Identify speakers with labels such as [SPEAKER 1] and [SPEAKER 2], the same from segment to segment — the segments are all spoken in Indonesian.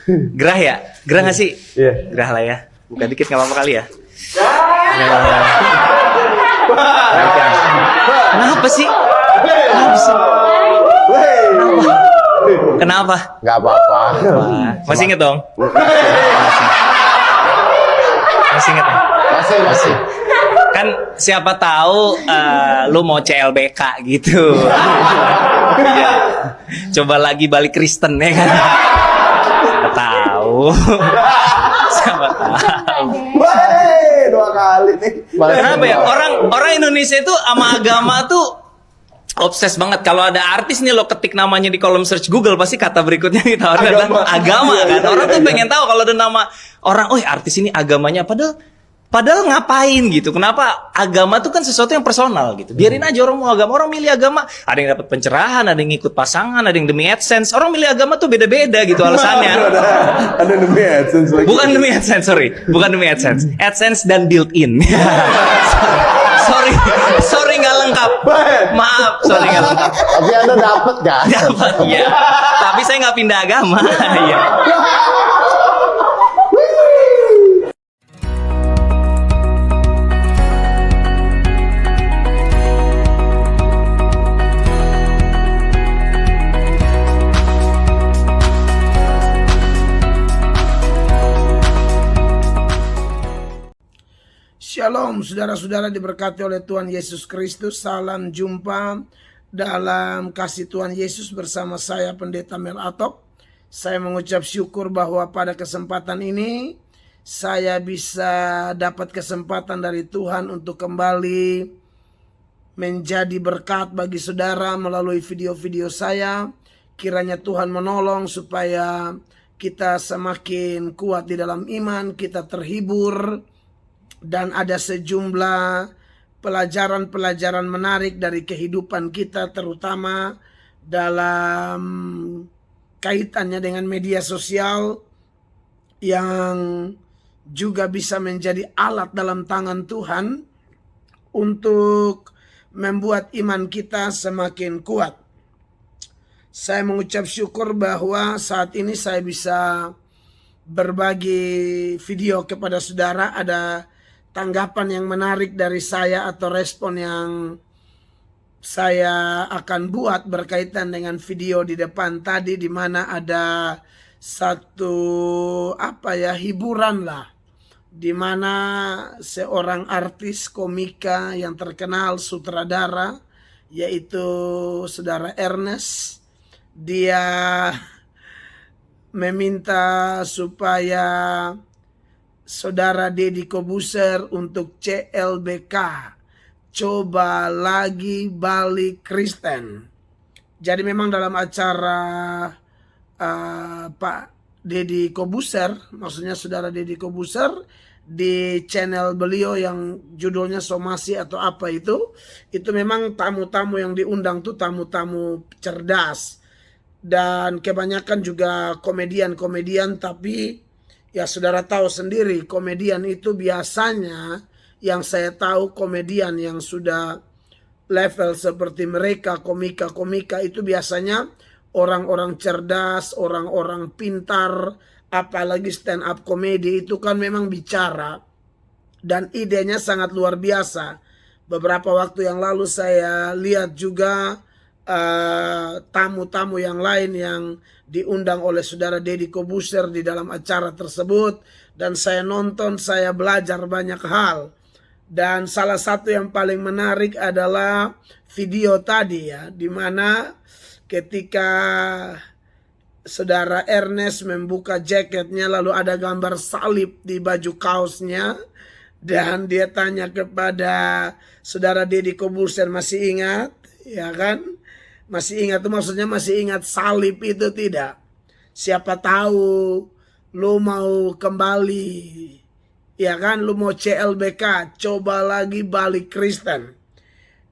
[SPEAKER 1] Gerah ya? Gerah nggak sih?
[SPEAKER 2] Iya.
[SPEAKER 1] Gerah lah ya. Buka dikit nggak apa-apa kali ya. Kenapa sih? Kenapa sih? Kenapa?
[SPEAKER 3] Nggak apa-apa.
[SPEAKER 1] Masih inget dong? Masih inget dong?
[SPEAKER 3] Masih.
[SPEAKER 1] Kan siapa tahu lu mau CLBK gitu. Iya. Coba lagi balik Kristen ya kan. Siapa tahu. Siapa tahu.
[SPEAKER 2] Weh, 2 kali nih.
[SPEAKER 1] Kenapa ya? Orang Indonesia itu sama agama tuh obses banget. Kalau ada artis nih lo ketik namanya di kolom search Google, pasti kata berikutnya ditawarin adalah agama kan. Orang tuh pengen tahu kalau ada nama orang, oh artis ini agamanya, padahal ngapain gitu? Kenapa agama tuh kan sesuatu yang personal gitu. Biarin aja orang mau agama, orang milih agama. Ada yang dapat pencerahan, ada yang ngikut pasangan, ada yang demi AdSense. Orang milih agama tuh beda-beda gitu alasannya.
[SPEAKER 2] Ada demi AdSense lagi.
[SPEAKER 1] Bukan demi AdSense, sorry. Bukan demi AdSense. AdSense dan built-in. sorry nggak lengkap. Maaf, sorry nggak lengkap.
[SPEAKER 3] Tapi Anda dapat kan?
[SPEAKER 1] Dapat ya. Tapi saya nggak pindah agama. Iya.
[SPEAKER 4] Shalom saudara-saudara diberkati oleh Tuhan Yesus Kristus. Salam jumpa dalam kasih Tuhan Yesus bersama saya Pendeta Mel Atok. Saya mengucap syukur bahwa pada kesempatan ini saya bisa dapat kesempatan dari Tuhan untuk kembali menjadi berkat bagi saudara melalui video-video saya. Kiranya Tuhan menolong supaya kita semakin kuat di dalam iman, kita terhibur, dan ada sejumlah pelajaran-pelajaran menarik dari kehidupan kita, terutama dalam kaitannya dengan media sosial yang juga bisa menjadi alat dalam tangan Tuhan untuk membuat iman kita semakin kuat. Saya mengucap syukur bahwa saat ini saya bisa berbagi video kepada saudara. Ada tanggapan yang menarik dari saya atau respon yang saya akan buat berkaitan dengan video di depan tadi, di mana ada satu hiburan lah, di mana seorang artis komika yang terkenal, sutradara, yaitu saudara Ernest, dia meminta supaya saudara Deddy Corbuzier untuk CLBK, coba lagi balik Kristen. Jadi memang dalam acara Pak Deddy Corbuzier, maksudnya saudara Deddy Corbuzier, di channel beliau yang judulnya Somasi atau apa itu memang tamu-tamu yang diundang tuh tamu-tamu cerdas, dan kebanyakan juga komedian-komedian. Tapi ya saudara tahu sendiri, komedian itu biasanya, yang saya tahu komedian yang sudah level seperti mereka, komika-komika itu biasanya orang-orang cerdas, orang-orang pintar. Apalagi stand up komedi itu kan memang bicara dan idenya sangat luar biasa. Beberapa waktu yang lalu saya lihat juga tamu-tamu yang lain yang diundang oleh saudara Deddy Corbuzier di dalam acara tersebut, dan saya nonton, saya belajar banyak hal. Dan salah satu yang paling menarik adalah video tadi ya, di mana ketika saudara Ernest membuka jaketnya lalu ada gambar salib di baju kaosnya, dan dia tanya kepada saudara Deddy Corbuzier, masih ingat? Ya kan? Masih ingat itu maksudnya masih ingat salib itu tidak? Siapa tahu lu mau kembali, ya kan? Lu mau CLBK, coba lagi balik Kristen.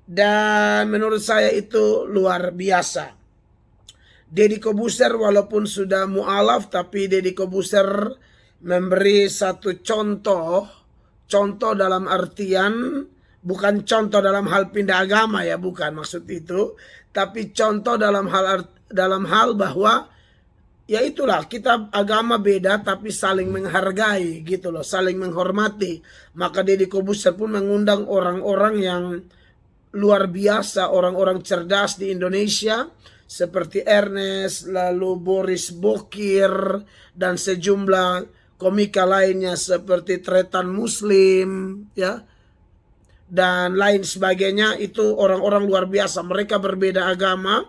[SPEAKER 4] Dan menurut saya itu luar biasa. Deddy Corbuzier walaupun sudah mu'alaf, tapi Deddy Corbuzier memberi satu contoh dalam artian, bukan contoh dalam hal pindah agama ya, bukan maksud itu, tapi contoh dalam hal bahwa ya itulah, kita agama beda tapi saling menghargai gitu loh, saling menghormati. Maka Deddy Corbuzier pun mengundang orang-orang yang luar biasa, orang-orang cerdas di Indonesia seperti Ernest, lalu Boris Bokir, dan sejumlah komika lainnya seperti Tretan Muslim, ya, dan lain sebagainya. Itu orang-orang luar biasa. Mereka berbeda agama,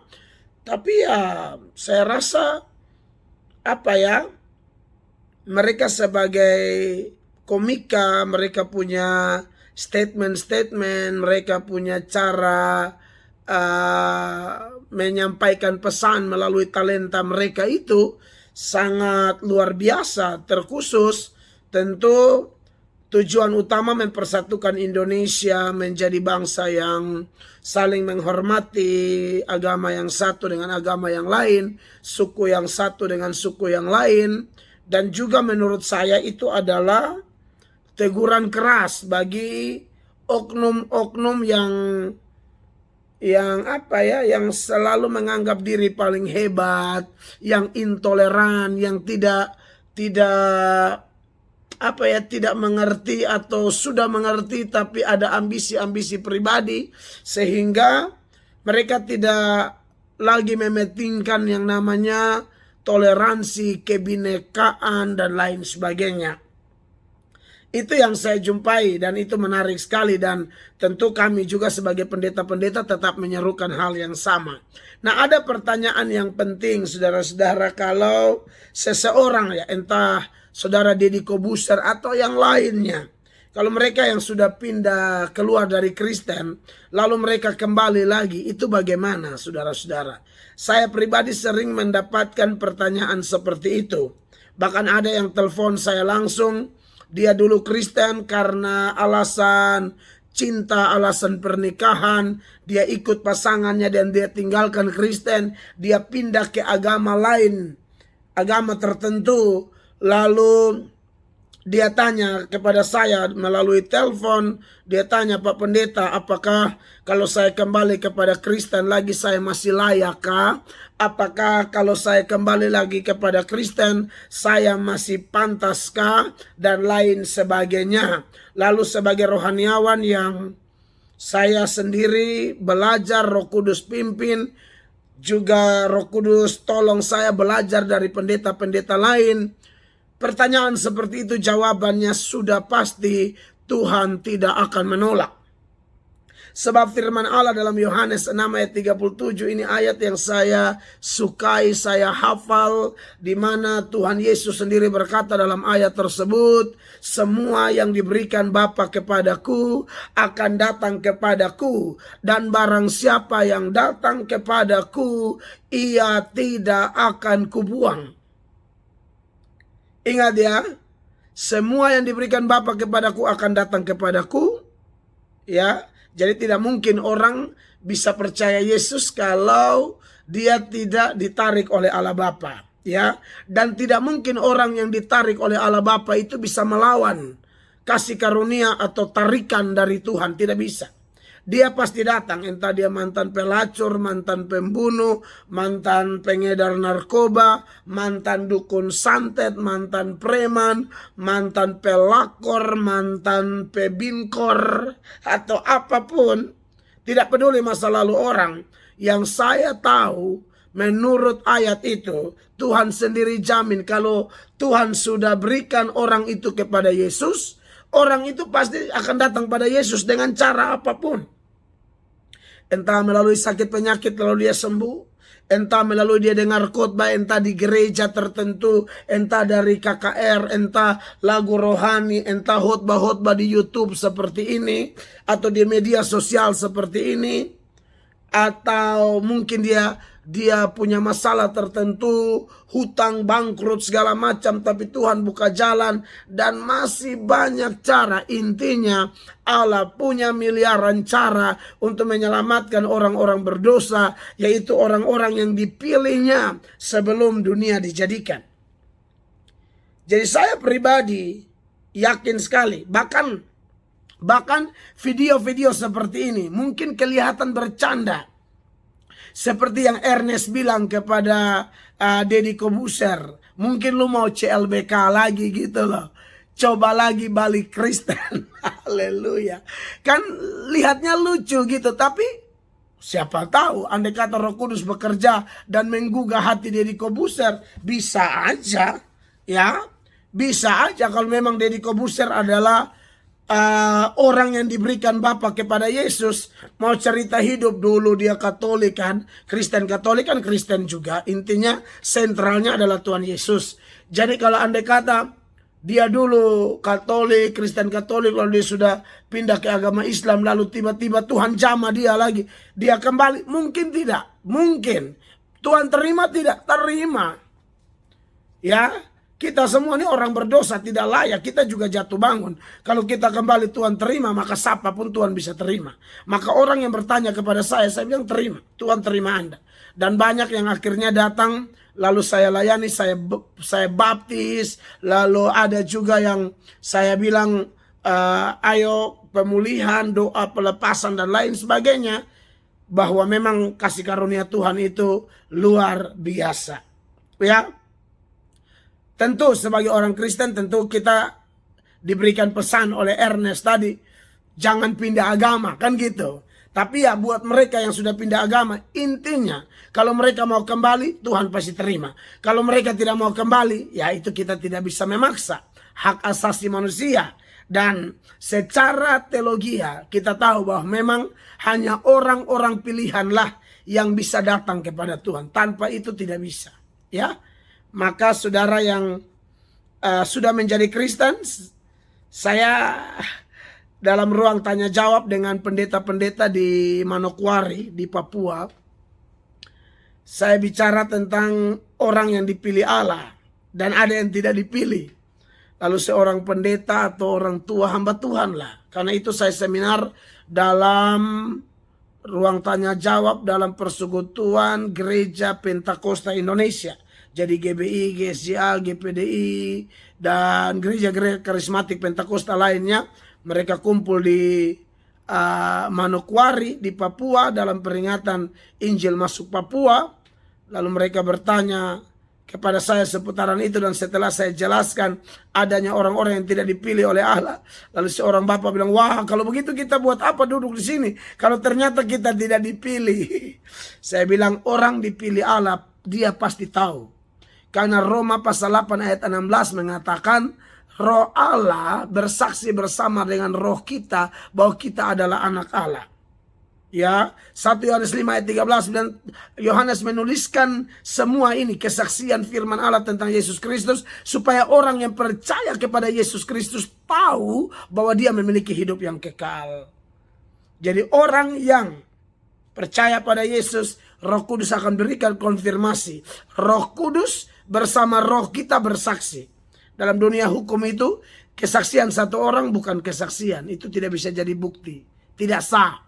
[SPEAKER 4] tapi ya saya rasa mereka sebagai komika, mereka punya statement-statement, mereka punya cara menyampaikan pesan melalui talenta mereka itu sangat luar biasa, terkhusus tentu tujuan utama mempersatukan Indonesia menjadi bangsa yang saling menghormati, agama yang satu dengan agama yang lain, suku yang satu dengan suku yang lain, dan juga menurut saya itu adalah teguran keras bagi oknum-oknum yang selalu menganggap diri paling hebat, yang intoleran, yang tidak mengerti atau sudah mengerti tapi ada ambisi-ambisi pribadi, sehingga mereka tidak lagi mementingkan yang namanya toleransi, kebinekaan, dan lain sebagainya. Itu yang saya jumpai dan itu menarik sekali, dan tentu kami juga sebagai pendeta-pendeta tetap menyerukan hal yang sama. Nah, ada pertanyaan yang penting saudara-saudara, kalau seseorang, ya entah saudara Deddy Corbuzier atau yang lainnya, kalau mereka yang sudah pindah keluar dari Kristen lalu mereka kembali lagi, itu bagaimana saudara-saudara? Saya pribadi sering mendapatkan pertanyaan seperti itu. Bahkan ada yang telepon saya langsung, dia dulu Kristen karena alasan cinta, alasan pernikahan, dia ikut pasangannya dan dia tinggalkan Kristen, dia pindah ke agama lain, agama tertentu. Lalu dia tanya kepada saya melalui telepon, dia tanya, Pak Pendeta, apakah kalau saya kembali kepada Kristen lagi saya masih layakkah? Apakah kalau saya kembali lagi kepada Kristen saya masih pantaskah? Dan lain sebagainya. Lalu sebagai rohaniawan yang saya sendiri belajar, Roh Kudus pimpin, juga Roh Kudus tolong saya belajar dari pendeta-pendeta lain, pertanyaan seperti itu jawabannya sudah pasti Tuhan tidak akan menolak. Sebab firman Allah dalam Yohanes 6 ayat 37 ini ayat yang saya sukai, saya hafal, di mana Tuhan Yesus sendiri berkata dalam ayat tersebut, semua yang diberikan Bapa kepadaku akan datang kepadaku, dan barang siapa yang datang kepadaku ia tidak akan kubuang. Ingat ya, semua yang diberikan Bapa kepadaku akan datang kepadaku. Ya, jadi tidak mungkin orang bisa percaya Yesus kalau dia tidak ditarik oleh Allah Bapa. Ya, dan tidak mungkin orang yang ditarik oleh Allah Bapa itu bisa melawan kasih karunia atau tarikan dari Tuhan, tidak bisa. Dia pasti datang, entah dia mantan pelacur, mantan pembunuh, mantan pengedar narkoba, mantan dukun santet, mantan preman, mantan pelakor, mantan pebinkor, atau apapun. Tidak peduli masa lalu orang. Yang saya tahu, menurut ayat itu, Tuhan sendiri jamin kalau Tuhan sudah berikan orang itu kepada Yesus, orang itu pasti akan datang pada Yesus dengan cara apapun. Entah melalui sakit penyakit lalu dia sembuh, entah melalui dia dengar khotbah, entah di gereja tertentu, entah dari KKR, entah lagu rohani, entah khotbah-khotbah di YouTube seperti ini, atau di media sosial seperti ini, atau mungkin dia punya masalah tertentu, hutang, bangkrut, segala macam, tapi Tuhan buka jalan, dan masih banyak cara. Intinya Allah punya miliaran cara untuk menyelamatkan orang-orang berdosa, yaitu orang-orang yang dipilihnya sebelum dunia dijadikan. Jadi saya pribadi yakin sekali, bahkan video-video seperti ini mungkin kelihatan bercanda. Seperti yang Ernest bilang kepada Deddy Kobuser, mungkin lu mau CLBK lagi gitu loh. Coba lagi balik Kristen. Haleluya. Kan lihatnya lucu gitu, tapi siapa tahu andai kata Roh Kudus bekerja dan menggugah hati Deddy Kobuser, bisa aja ya. Bisa aja kalau memang Deddy Kobuser adalah orang yang diberikan Bapa kepada Yesus, mau cerita hidup dulu dia Katolik kan, Kristen Katolik kan Kristen juga, intinya sentralnya adalah Tuhan Yesus. Jadi kalau andai kata dia dulu Katolik, Kristen Katolik, lalu dia sudah pindah ke agama Islam, lalu tiba-tiba Tuhan jamah dia lagi, dia kembali, mungkin tidak, mungkin Tuhan terima tidak, terima ya. Kita semua ini orang berdosa, tidak layak. Kita juga jatuh bangun. Kalau kita kembali Tuhan terima, maka siapapun Tuhan bisa terima. Maka orang yang bertanya kepada saya bilang terima. Tuhan terima Anda. Dan banyak yang akhirnya datang, lalu saya layani, saya baptis. Lalu ada juga yang saya bilang, ayo pemulihan, doa pelepasan dan lain sebagainya. Bahwa memang kasih karunia Tuhan itu luar biasa. Ya. Tentu sebagai orang Kristen tentu kita diberikan pesan oleh Ernest tadi, jangan pindah agama kan gitu. Tapi ya buat mereka yang sudah pindah agama, intinya kalau mereka mau kembali Tuhan pasti terima. Kalau mereka tidak mau kembali, ya itu kita tidak bisa memaksa. Hak asasi manusia. Dan secara teologia kita tahu bahwa memang hanya orang-orang pilihanlah yang bisa datang kepada Tuhan. Tanpa itu tidak bisa. Ya. Maka saudara yang sudah menjadi Kristen, saya dalam ruang tanya jawab dengan pendeta-pendeta di Manokwari, di Papua, saya bicara tentang orang yang dipilih Allah dan ada yang tidak dipilih. Lalu seorang pendeta atau orang tua hamba Tuhan lah. Karena itu saya seminar dalam ruang tanya jawab dalam Persekutuan Gereja Pentakosta Indonesia. Jadi GBI, GSJA, GPDI, dan gereja-gereja karismatik Pentakosta lainnya. Mereka kumpul di Manokwari, di Papua dalam peringatan Injil masuk Papua. Lalu mereka bertanya kepada saya seputaran itu dan setelah saya jelaskan adanya orang-orang yang tidak dipilih oleh Allah. Lalu seorang bapak bilang, wah kalau begitu kita buat apa duduk di sini kalau ternyata kita tidak dipilih. Saya bilang orang dipilih Allah dia pasti tahu. Karena Roma pasal 8 ayat 16 mengatakan Roh Allah bersaksi bersama dengan roh kita bahwa kita adalah anak Allah. Ya, 1 Yohanes 5 ayat 13 dan Yohanes menuliskan semua ini kesaksian firman Allah tentang Yesus Kristus supaya orang yang percaya kepada Yesus Kristus tahu bahwa dia memiliki hidup yang kekal. Jadi orang yang percaya pada Yesus, Roh Kudus akan berikan konfirmasi. Roh Kudus bersama roh kita bersaksi. Dalam dunia hukum itu kesaksian satu orang bukan kesaksian, itu tidak bisa jadi bukti, tidak sah.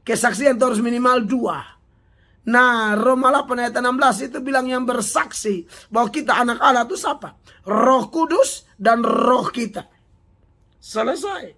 [SPEAKER 4] Kesaksian itu harus minimal 2. Nah, Roma 8 ayat 16 itu bilang yang bersaksi bahwa kita anak Allah itu siapa? Roh Kudus dan roh kita. Selesai.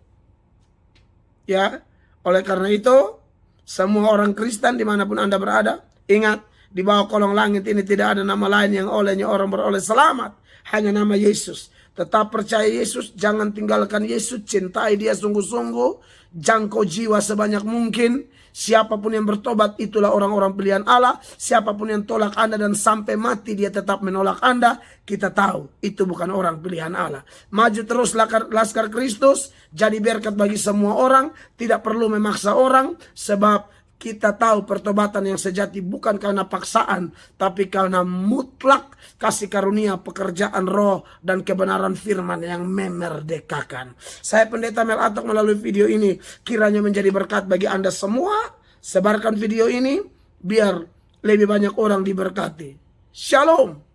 [SPEAKER 4] Ya, oleh karena itu semua orang Kristen dimanapun Anda berada, ingat di bawah kolong langit ini tidak ada nama lain yang olehnya orang beroleh selamat, hanya nama Yesus. Tetap percaya Yesus, jangan tinggalkan Yesus, cintai dia sungguh-sungguh, jangkau jiwa sebanyak mungkin. Siapapun yang bertobat itulah orang-orang pilihan Allah. Siapapun yang tolak Anda dan sampai mati dia tetap menolak Anda, kita tahu itu bukan orang pilihan Allah. Maju terus Laskar Kristus, jadi berkat bagi semua orang, tidak perlu memaksa orang, sebab kita tahu pertobatan yang sejati bukan karena paksaan, tapi karena mutlak kasih karunia pekerjaan roh dan kebenaran firman yang memerdekakan. Saya Pendeta Mel Atok melalui video ini kiranya menjadi berkat bagi Anda semua. Sebarkan video ini biar lebih banyak orang diberkati. Shalom.